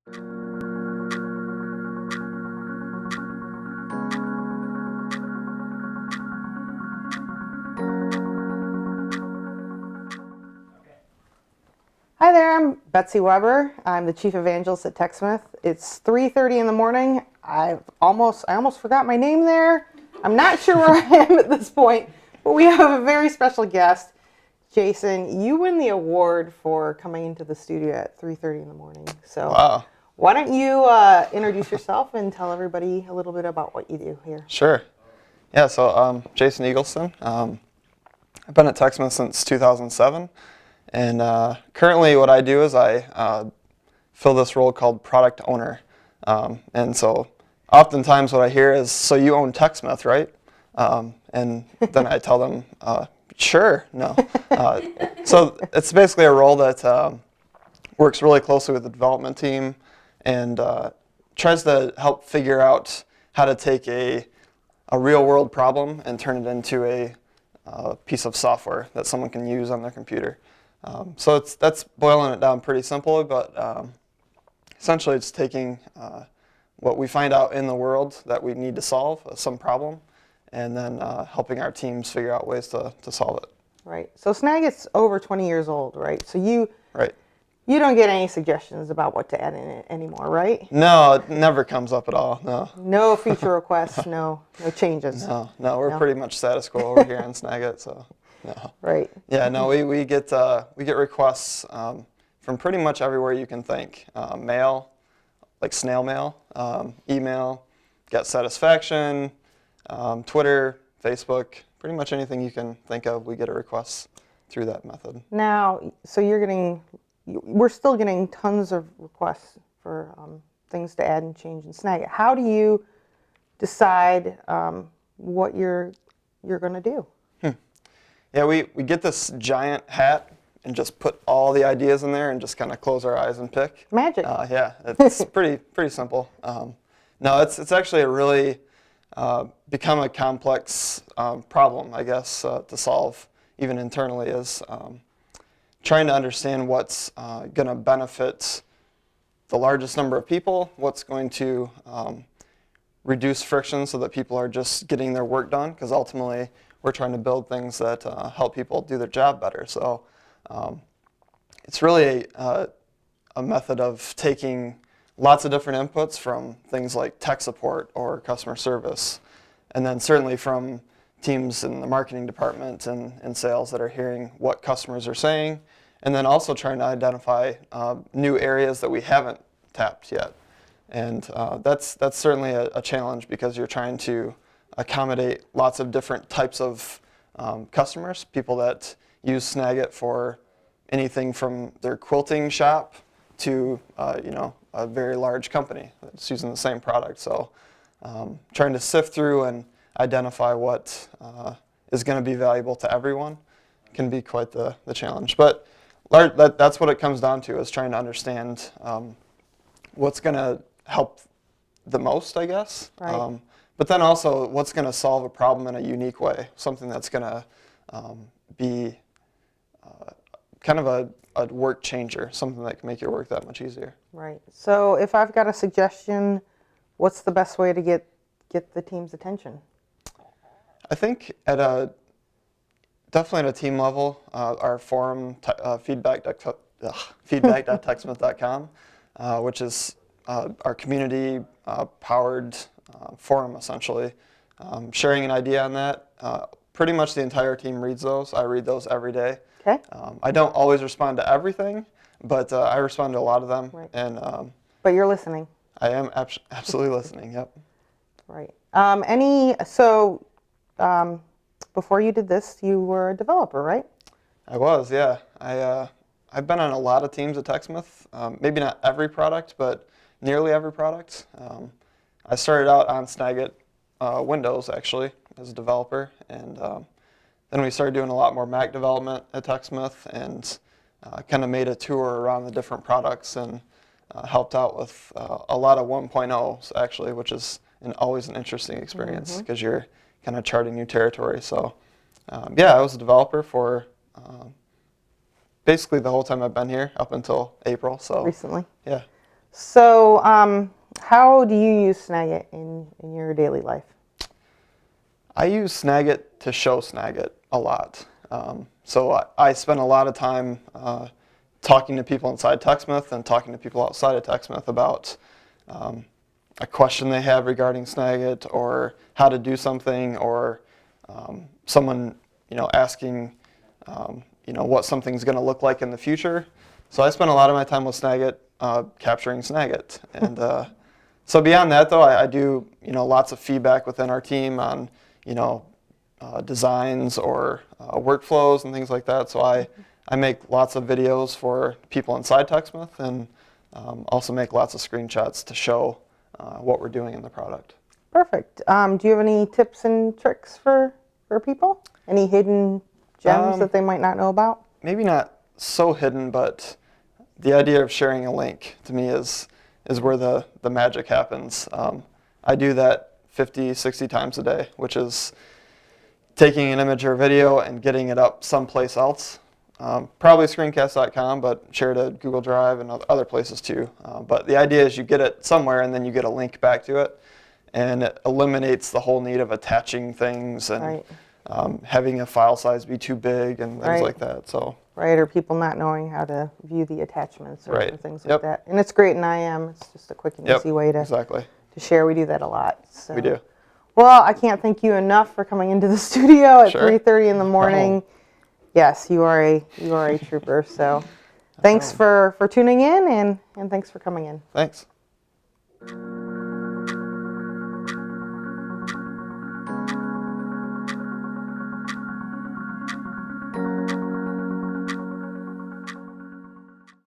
Hi there, I'm Betsy Weber. I'm the Chief Evangelist at TechSmith. It's 3:30 in the morning. I almost forgot my name there. I'm not sure where I am at this point, but we have a very special guest. Jason, you win the award for coming into the studio at 3:30 in the morning. So Wow. Why don't you introduce yourself and tell everybody a little bit about what you do here? Sure. Yeah, so Jason Eagleston. I've been at TechSmith since 2007. And currently what I do is I fill this role called product owner. And so oftentimes what I hear is, so you own TechSmith, right? And then I tell them, sure, no. So it's basically a role that works really closely with the development team and tries to help figure out how to take a real world problem and turn it into a piece of software that someone can use on their computer. So that's boiling it down pretty simply, but essentially it's taking what we find out in the world that we need to solve, some problem, and then helping our teams figure out ways to solve it. Right. So Snagit's over 20 years old, right? So you don't get any suggestions about what to add in it anymore, right? No, it never comes up at all, no. No feature requests, no changes. No, we're pretty much status quo over here on Snagit, so no. Right. Yeah, no, we get requests from pretty much everywhere you can think. Mail, like snail mail, email, get satisfaction, Twitter, Facebook, pretty much anything you can think of, we get a request through that method. Now, so we're still getting tons of requests for things to add and change in Snagit. How do you decide what you're going to do? Yeah, we get this giant hat and just put all the ideas in there and just kind of close our eyes and pick. Magic. Yeah, it's pretty simple. No, it's actually a really become a complex problem, I guess, to solve even internally is trying to understand what's going to benefit the largest number of people, what's going to reduce friction so that people are just getting their work done, because ultimately we're trying to build things that help people do their job better. So it's really a method of taking lots of different inputs from things like tech support or customer service, and then certainly from teams in the marketing department and sales that are hearing what customers are saying, and then also trying to identify new areas that we haven't tapped yet. And that's certainly a challenge because you're trying to accommodate lots of different types of customers, people that use Snagit for anything from their quilting shop to a very large company that's using the same product. So trying to sift through and identify what is going to be valuable to everyone can be quite the challenge. But that's what it comes down to, is trying to understand what's going to help the most, I guess. Right. But then also what's going to solve a problem in a unique way, something that's going to be kind of a work changer, something that can make your work that much easier. Right. So if I've got a suggestion, what's the best way to get the team's attention? I think definitely at a team level, our forum, feedback.techsmith.com, which is our community powered forum, essentially. Sharing an idea on that, pretty much the entire team reads those. I read those every day. Okay. I don't always respond to everything, but I respond to a lot of them. Right. And but you're listening. I am absolutely listening. Yep. Right. Before you did this, you were a developer, right? I was, yeah. I've been on a lot of teams at TechSmith. Maybe not every product, but nearly every product. I started out on Snagit Windows, actually, as a developer, and then we started doing a lot more Mac development at TechSmith, and kind of made a tour around the different products and helped out with a lot of 1.0s, actually, which is always an interesting experience because you're kind of charting new territory. So, yeah, I was a developer for basically the whole time I've been here, up until April. So Recently. Yeah. So, how do you use Snagit in your daily life? I use Snagit to show Snagit a lot. So I spend a lot of time talking to people inside TechSmith and talking to people outside of TechSmith about a question they have regarding Snagit or how to do something, or someone asking what something's going to look like in the future. So I spend a lot of my time with Snagit capturing Snagit. And so beyond that, though, I do lots of feedback within our team on designs or workflows and things like that. So I make lots of videos for people inside TechSmith, and also make lots of screenshots to show what we're doing in the product. Perfect. Do you have any tips and tricks for people? Any hidden gems that they might not know about? Maybe not so hidden, but the idea of sharing a link to me is where the magic happens. I do that 50, 60 times a day, which is taking an image or video and getting it up someplace else. Probably screencast.com, but share to Google Drive and other places too. But the idea is you get it somewhere and then you get a link back to it, and it eliminates the whole need of attaching things and Right. Having a file size be too big and things Right. like that. So. Right, or people not knowing how to view the attachments or Right. things Yep. like that. And it's great in IM. It's just a quick and Yep, easy way to exactly. share. We do that a lot. So. We do. Well, I can't thank you enough for coming into the studio at Sure. 3:30 in the morning. Yes, you are a trooper. So thanks for tuning in, and thanks for coming in. Thanks.